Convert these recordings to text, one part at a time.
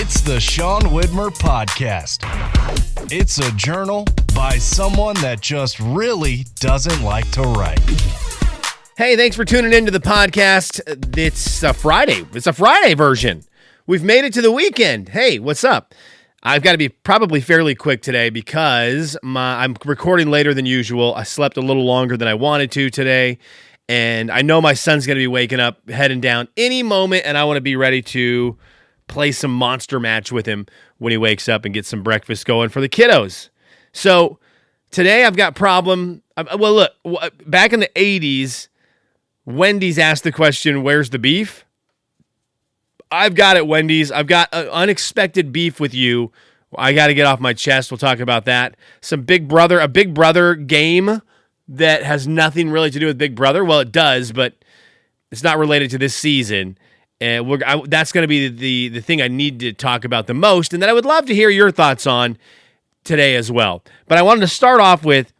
It's the Sean Widmer Podcast. It's a journal by someone that just really doesn't like to write. Hey, thanks for tuning into the podcast. It's a Friday. It's a Friday version. We've made it to the weekend. Hey, what's up? I've got to be probably fairly quick today because I'm recording later than usual. I slept a little longer than I wanted to today, and I know my son's going to be waking up, heading down any moment, and I want to be ready to play some monster match with him when he wakes up and get some breakfast going for the kiddos. So today I've got problem. Well, look, back in the 80s, Wendy's asked the question, where's the beef? I've got it, Wendy's. I've got unexpected beef with you. I got to get off my chest. We'll talk about that. A Big Brother game that has nothing really to do with Big Brother. Well, it does, but it's not related to this season. And that's going to be the thing I need to talk about the most, and that I would love to hear your thoughts on today as well. But I wanted to start off with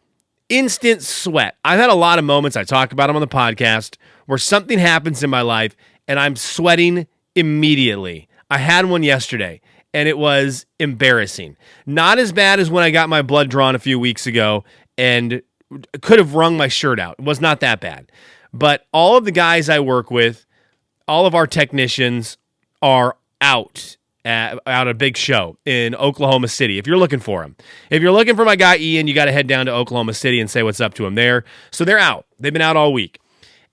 instant sweat. I've had a lot of moments, I talk about them on the podcast, where something happens in my life, and I'm sweating immediately. I had one yesterday, and it was embarrassing. Not as bad as when I got my blood drawn a few weeks ago, and could have wrung my shirt out. It was not that bad. But all of the guys I work with, all of our technicians are out at a big show in Oklahoma City, if you're looking for them. If you're looking for my guy Ian, you got to head down to Oklahoma City and say what's up to him there. So they're out. They've been out all week.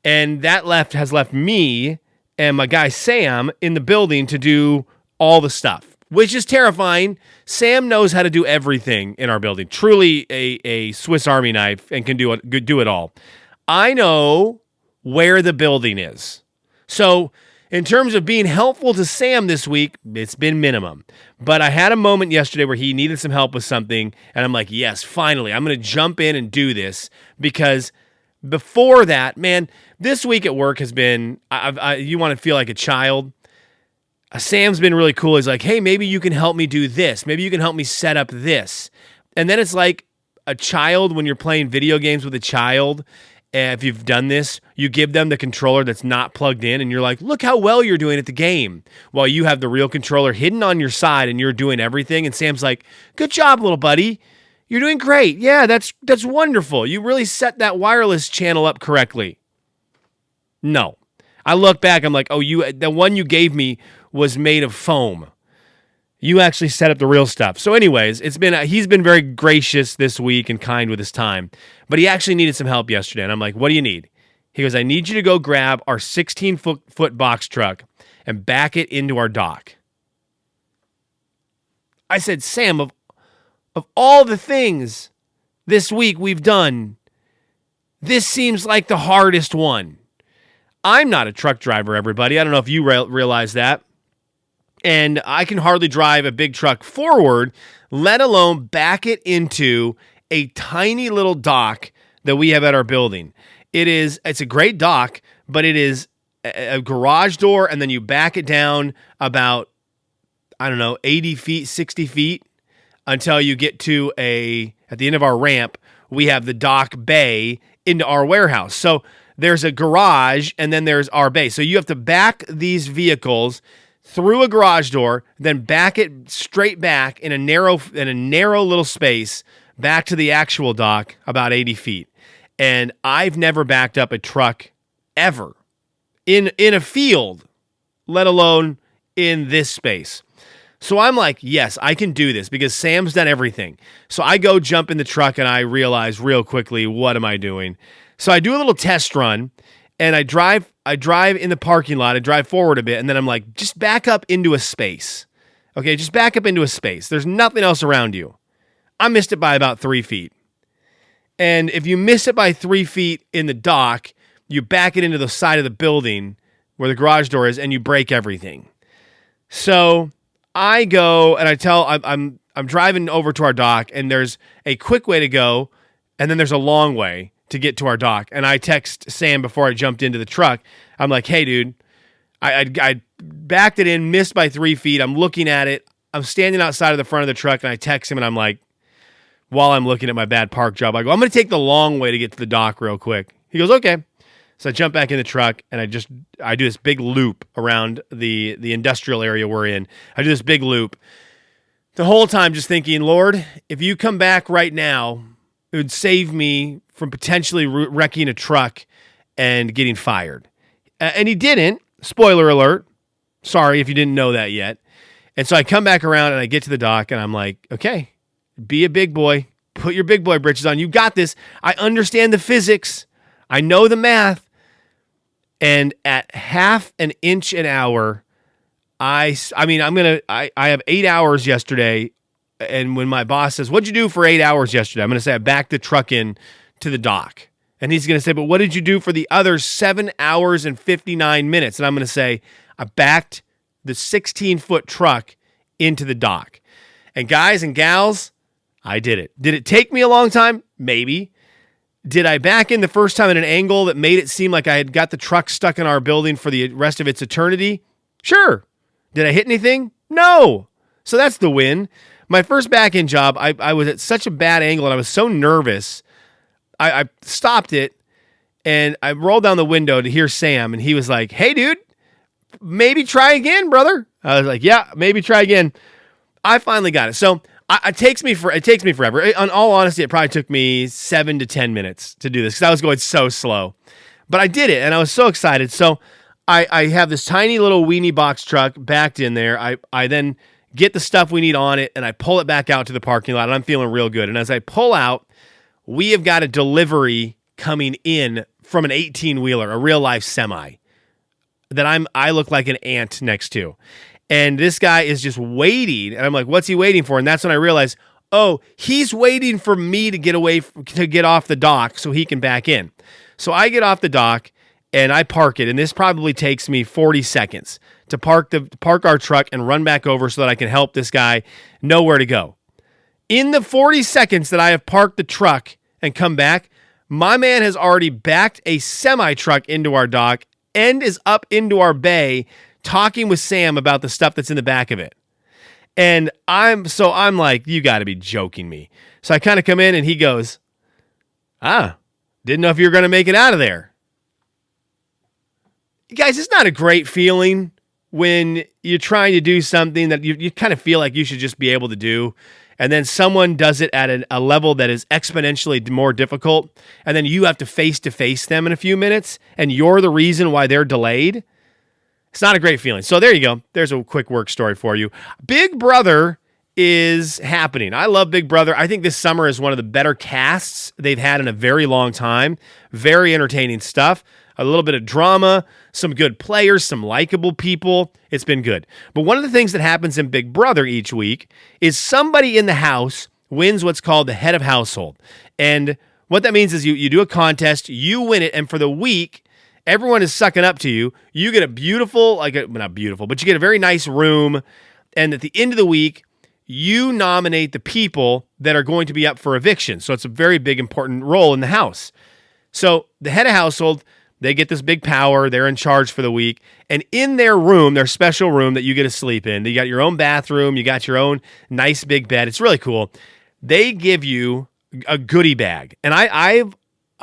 And that has left me and my guy Sam in the building to do all the stuff, which is terrifying. Sam knows how to do everything in our building. Truly a Swiss Army knife and can do it all. I know where the building is. So in terms of being helpful to Sam this week, it's been minimum. But I had a moment yesterday where he needed some help with something, and I'm like, yes, finally, I'm going to jump in and do this, because before that, man, this week at work has been, you want to feel like a child. Sam's been really cool. He's like, hey, maybe you can help me do this. Maybe you can help me set up this. And then it's like a child when you're playing video games with a child. If you've done this, you give them the controller that's not plugged in, and you're like, look how well you're doing at the game, while you have the real controller hidden on your side and you're doing everything. And Sam's like, good job, little buddy. You're doing great. Yeah, that's wonderful. You really set that wireless channel up correctly. No. I look back, I'm like, oh, the one you gave me was made of foam. You actually set up the real stuff. So anyways, he's been very gracious this week and kind with his time, but he actually needed some help yesterday. And I'm like, what do you need? He goes, I need you to go grab our 16-foot box truck and back it into our dock. I said, Sam, of all the things this week we've done, this seems like the hardest one. I'm not a truck driver, everybody. I don't know if you realize that. And I can hardly drive a big truck forward, let alone back it into a tiny little dock that we have at our building. It's a great dock, but it is a garage door, and then you back it down about, 80 feet, 60 feet, until you get to at the end of our ramp, we have the dock bay into our warehouse. So there's a garage, and then there's our bay. So you have to back these vehicles through a garage door, then back it straight back in a narrow little space back to the actual dock about 80 feet. And I've never backed up a truck ever in a field, let alone in this space. So I'm like, yes, I can do this because Sam's done everything. So I go jump in the truck and I realize real quickly, what am I doing? So I do a little test run, and I drive in the parking lot. I drive forward a bit, and then I'm like, just back up into a space. Okay, just back up into a space. There's nothing else around you. I missed it by about 3 feet. And if you miss it by 3 feet in the dock, you back it into the side of the building where the garage door is, and you break everything. So I go, and I'm driving over to our dock, and there's a quick way to go, and then there's a long way to get to our dock. And I text Sam before I jumped into the truck. I'm like, hey, dude, I backed it in, missed by 3 feet. I'm looking at it. I'm standing outside of the front of the truck, and I text him, and I'm like, while I'm looking at my bad park job, I go, I'm going to take the long way to get to the dock real quick. He goes, okay. So I jump back in the truck and I do this big loop around the industrial area we're in. I do this big loop. The whole time just thinking, Lord, if you come back right now, it would save me from potentially wrecking a truck and getting fired. And he didn't. Spoiler alert. Sorry if you didn't know that yet. And so I come back around and I get to the dock and I'm like, okay, be a big boy. Put your big boy britches on. You got this. I understand the physics. I know the math. And at half an inch an hour, I have 8 hours yesterday. And when my boss says, what'd you do for 8 hours yesterday? I'm going to say I backed the truck in to the dock. And he's going to say, but what did you do for the other 7 hours and 59 minutes? And I'm going to say, I backed the 16-foot truck into the dock. And guys and gals, I did it. Did it take me a long time? Maybe. Did I back in the first time at an angle that made it seem like I had got the truck stuck in our building for the rest of its eternity? Sure. Did I hit anything? No. So that's the win. My first back-end job, I was at such a bad angle and I was so nervous. I stopped it and I rolled down the window to hear Sam, and he was like, hey, dude, maybe try again, brother. I was like, yeah, maybe try again. I finally got it. So it takes me forever. In all honesty, it probably took me 7 to 10 minutes to do this because I was going so slow. But I did it, and I was so excited. So I have this tiny little weenie box truck backed in there. I then get the stuff we need on it, and I pull it back out to the parking lot, and I'm feeling real good. And as I pull out, we have got a delivery coming in from an 18-wheeler, a real-life semi, that I look like an ant next to. And this guy is just waiting. And I'm like, what's he waiting for? And that's when I realized, oh, he's waiting for me to get off the dock so he can back in. So I get off the dock and I park it. And this probably takes me 40 seconds to park our truck and run back over so that I can help this guy know where to go. In the 40 seconds that I have parked the truck and come back, my man has already backed a semi-truck into our dock and is up into our bay talking with Sam about the stuff that's in the back of it. And I'm like, you got to be joking me. So I kind of come in and he goes, didn't know if you were going to make it out of there. Guys, it's not a great feeling when you're trying to do something that you kind of feel like you should just be able to do. And then someone does it at a level that is exponentially more difficult. And then you have to face them in a few minutes. And you're the reason why they're delayed. It's not a great feeling. So there you go. There's a quick work story for you. Big Brother is happening. I love Big Brother. I think this summer is one of the better casts they've had in a very long time. Very entertaining stuff. A little bit of drama, some good players, some likable people. It's been good. But one of the things that happens in Big Brother each week is somebody in the house wins what's called the head of household. And what that means is you do a contest, you win it, and for the week, everyone is sucking up to you. You get a beautiful, not beautiful, but you get a very nice room. And at the end of the week, you nominate the people that are going to be up for eviction. So it's a very big, important role in the house. So the head of household, they get this big power. They're in charge for the week. And in their room, their special room that you get to sleep in, you got your own bathroom. You got your own nice big bed. It's really cool. They give you a goodie bag. And I've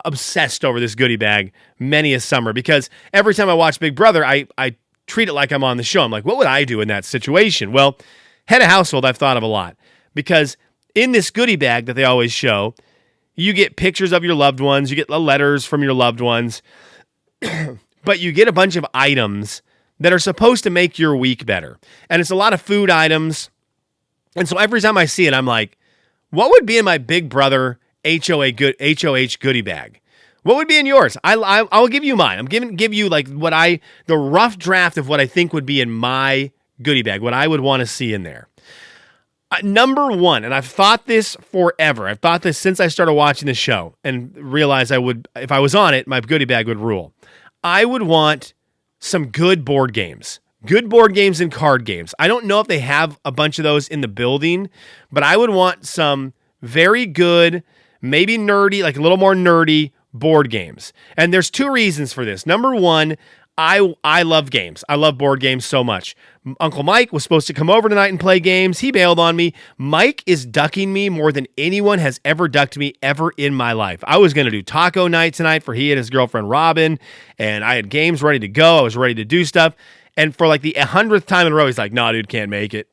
obsessed over this goodie bag many a summer because every time I watch Big Brother, I treat it like I'm on the show. I'm like, what would I do in that situation? Well, head of household, I've thought of a lot because in this goodie bag that they always show, you get pictures of your loved ones, you get letters from your loved ones, but you get a bunch of items that are supposed to make your week better. And it's a lot of food items. And so every time I see it, I'm like, what would be in my Big Brother HoH goodie bag? What would be in yours? I'll give you mine. I'm give you like the rough draft of what I think would be in my goodie bag, what I would want to see in there. Number one, and I've thought this forever. I've thought this since I started watching the show and realized if I was on it, my goodie bag would rule. I would want some good board games. Good board games and card games. I don't know if they have a bunch of those in the building, but I would want some very good, maybe nerdy, like a little more nerdy board games. And there's two reasons for this. Number one, I love games. I love board games so much. Uncle Mike was supposed to come over tonight and play games. He bailed on me. Mike is ducking me more than anyone has ever ducked me ever in my life. I was going to do taco night tonight for he and his girlfriend Robin, and I had games ready to go. I was ready to do stuff. And for like the 100th time in a row, he's like, "No, dude, can't make it.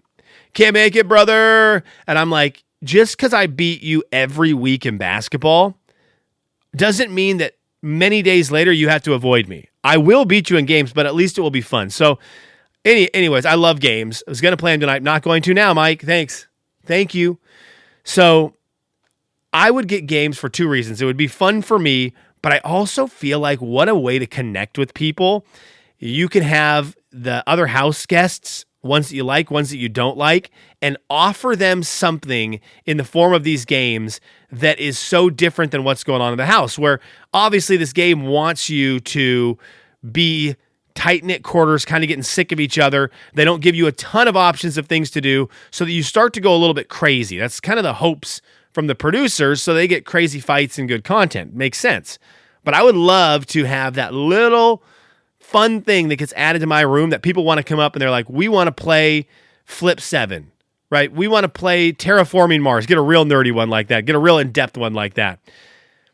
Can't make it, brother." And I'm like, just because I beat you every week in basketball doesn't mean that many days later you have to avoid me. I will beat you in games, but at least it will be fun. So anyways, I love games. I was going to play them tonight. Not going to now, Mike. Thanks. Thank you. So I would get games for two reasons. It would be fun for me, but I also feel like what a way to connect with people. You can have the other house guests, ones that you like, ones that you don't like, and offer them something in the form of these games that is so different than what's going on in the house, where obviously this game wants you to be tight-knit quarters, kind of getting sick of each other. They don't give you a ton of options of things to do so that you start to go a little bit crazy. That's kind of the hopes from the producers, so they get crazy fights and good content. Makes sense. But I would love to have that little fun thing that gets added to my room that people want to come up and they're like, we want to play Flip 7, right? We want to play Terraforming Mars. Get a real nerdy one like that. Get a real in-depth one like that.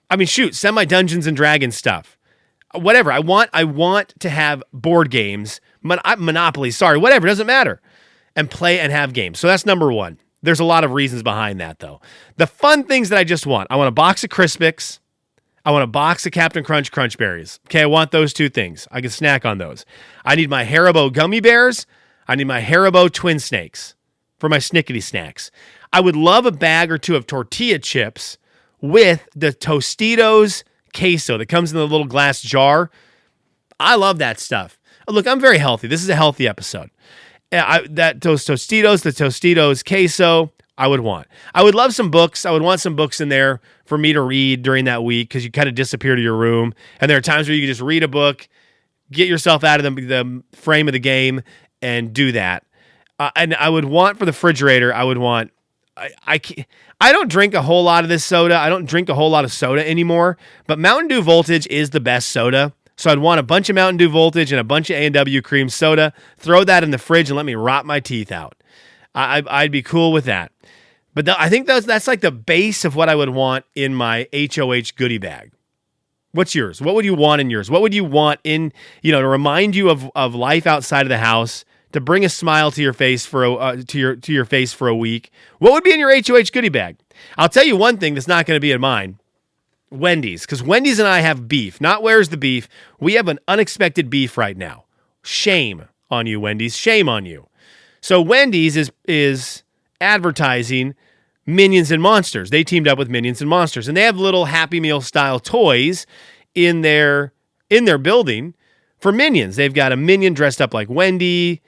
I mean, shoot, send my Dungeons and Dragons stuff. Whatever. I want to have board games, Monopoly, whatever, doesn't matter, and play and have games. So that's number one. There's a lot of reasons behind that, though. The fun things that I just want. I want a box of Crispix. I want a box of Captain Crunch Crunch Berries. Okay, I want those two things. I can snack on those. I need my Haribo gummy bears. I need my Haribo twin snakes for my snickety snacks. I would love a bag or two of tortilla chips with the Tostitos queso that comes in the little glass jar. I love that stuff. Look, I'm very healthy. This is a healthy episode. Those Tostitos, the Tostitos queso, I would want. I would love some books. I would want some books in there for me to read during that week because you kind of disappear to your room. And there are times where you can just read a book, get yourself out of the frame of the game, and do that. And I would want for the refrigerator, I would want, I don't drink a whole lot of this soda. I don't drink a whole lot of soda anymore, but Mountain Dew Voltage is the best soda. So I'd want a bunch of Mountain Dew Voltage and a bunch of A&W cream soda. Throw that in the fridge and let me rot my teeth out. I'd be cool with that. But I think that's like the base of what I would want in my HoH goodie bag. What's yours? What would you want in yours? What would you want in, to remind you of life outside of the house, to bring a smile to your face to your face for a week? What would be in your HoH goodie bag? I'll tell you one thing that's not going to be in mine. Wendy's, because Wendy's and I have beef. Not where's the beef. We have an unexpected beef right now. Shame on you, Wendy's. Shame on you. So Wendy's is advertising Minions and Monsters. They teamed up with Minions and Monsters, and they have little Happy Meal style toys in their building for Minions. They've got a Minion dressed up like Wendy.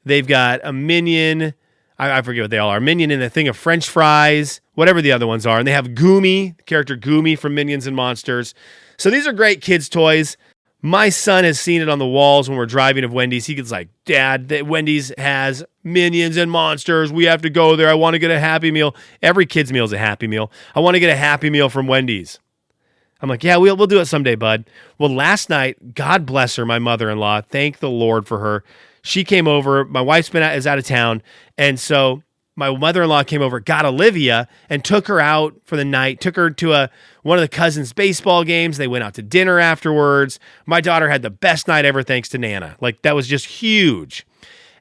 They've got a Minion. I forget what they all are. Minion in a thing of French fries, whatever the other ones are. And they have Goomy, the character Goomy from Minions and Monsters. So these are great kids' toys. My son has seen it on the walls when we're driving of Wendy's. He gets like, Dad, Wendy's has Minions and Monsters. We have to go there. I want to get a Happy Meal. Every kid's meal is a Happy Meal. I want to get a Happy Meal from Wendy's. I'm like, yeah, we'll do it someday, bud. Well, last night, God bless her, my mother-in-law. Thank the Lord for her. She came over. My wife's is out of town. And so my mother-in-law came over, got Olivia, and took her out for the night, took her to one of the cousins' baseball games. They went out to dinner afterwards. My daughter had the best night ever thanks to Nana. Like, that was just huge.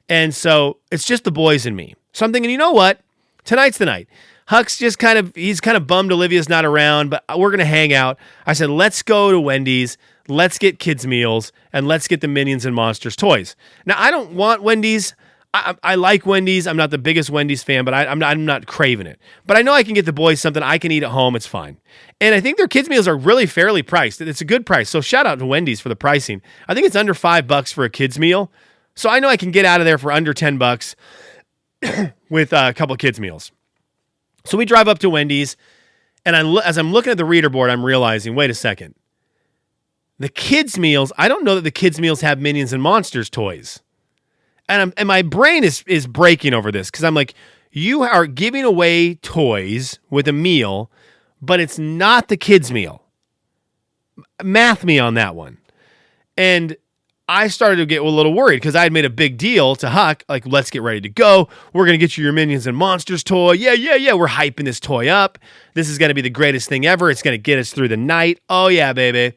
And so it's just the boys and me. So I'm thinking, you know what? Tonight's the night. Huck's just he's kind of bummed Olivia's not around, but we're going to hang out. I said, let's go to Wendy's. Let's get kids' meals, and let's get the Minions and Monsters toys. Now, I don't want Wendy's. I like Wendy's. I'm not the biggest Wendy's fan, but I'm not craving it. But I know I can get the boys something I can eat at home. It's fine. And I think their kids' meals are really fairly priced. It's a good price. So shout out to Wendy's for the pricing. I think it's under $5 for a kids' meal. So I know I can get out of there for under $10 with a couple of kids' meals. So we drive up to Wendy's, and as I'm looking at the reader board, I'm realizing, wait a second. The kids' meals, I don't know that the kids' meals have Minions and Monsters toys. And my brain is breaking over this because I'm like, you are giving away toys with a meal, but it's not the kids' meal. Math me on that one. And I started to get a little worried because I had made a big deal to Huck, like, let's get ready to go. We're going to get you your Minions and Monsters toy. Yeah. We're hyping this toy up. This is going to be the greatest thing ever. It's going to get us through the night. Oh, yeah, baby.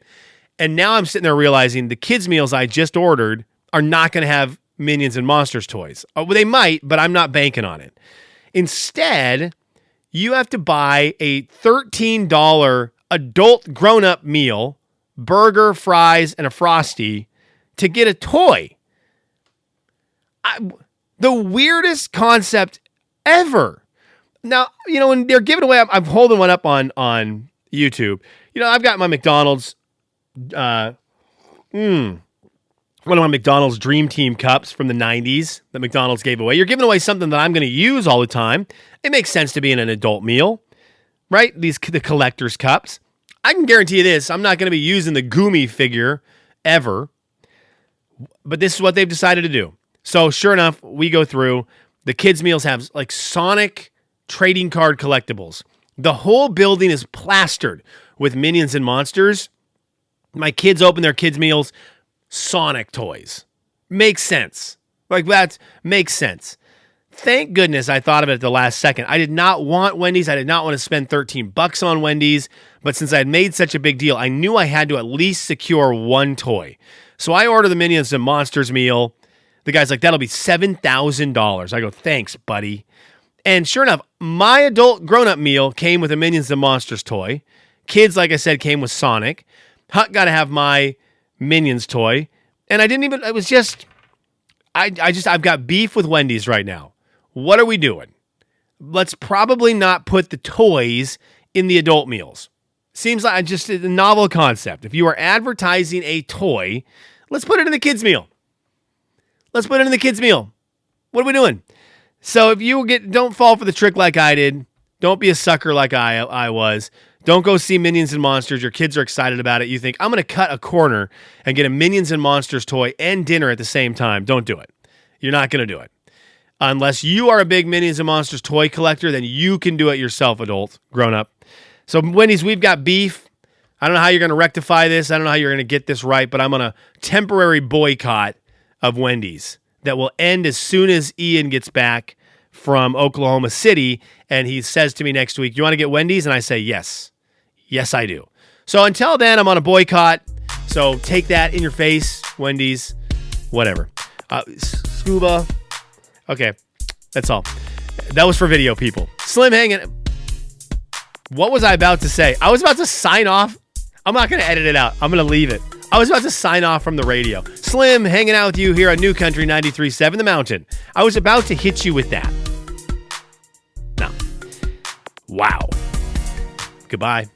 And now I'm sitting there realizing the kids' meals I just ordered are not going to have Minions and Monsters toys. Oh, well, they might, but I'm not banking on it. Instead, you have to buy a $13 adult grown-up meal, burger, fries, and a Frosty to get a toy. The weirdest concept ever. Now, when they're giving away, I'm holding one up on YouTube. I've got my McDonald's, one of my McDonald's Dream Team cups from the 90s that McDonald's gave away. You're giving away something that I'm going to use all the time. It makes sense to be in an adult meal, right? The collector's cups. I can guarantee you this. I'm not going to be using the Goomie figure ever. But this is what they've decided to do. So sure enough, we go through. The kids' meals have like Sonic trading card collectibles. The whole building is plastered with Minions and Monsters. My kids open their kids' meals, Sonic toys. Makes sense. Like that makes sense. Thank goodness I thought of it at the last second. I did not want Wendy's. I did not want to spend $13 on Wendy's. But since I had made such a big deal, I knew I had to at least secure one toy. So I order the Minions and Monsters meal. The guy's like, that'll be $7,000. I go, thanks, buddy. And sure enough, my adult grown-up meal came with a Minions and Monsters toy. Kids, like I said, came with Sonic. Huck got to have my Minions toy. And I've got beef with Wendy's right now. What are we doing? Let's probably not put the toys in the adult meals. Seems like just a novel concept. If you are advertising a toy, let's put it in the kids' meal. Let's put it in the kids' meal. What are we doing? So if you don't fall for the trick like I did, don't be a sucker like I was. Don't go see Minions and Monsters. Your kids are excited about it. You think, I'm going to cut a corner and get a Minions and Monsters toy and dinner at the same time. Don't do it. You're not going to do it. Unless you are a big Minions and Monsters toy collector, then you can do it yourself, adult, grown up. So Wendy's, we've got beef. I don't know how you're going to rectify this. I don't know how you're going to get this right, but I'm on a temporary boycott of Wendy's that will end as soon as Ian gets back from Oklahoma City, and he says to me next week, you want to get Wendy's? And I say, yes. Yes, I do. So until then, I'm on a boycott. So take that in your face, Wendy's, whatever. Scuba. Okay, that's all. That was for video people. Slim hanging. What was I about to say? I was about to sign off. I'm not going to edit it out. I'm going to leave it. I was about to sign off from the radio. Slim hanging out with you here on New Country 93.7 The Mountain. I was about to hit you with that. No. Wow. Goodbye.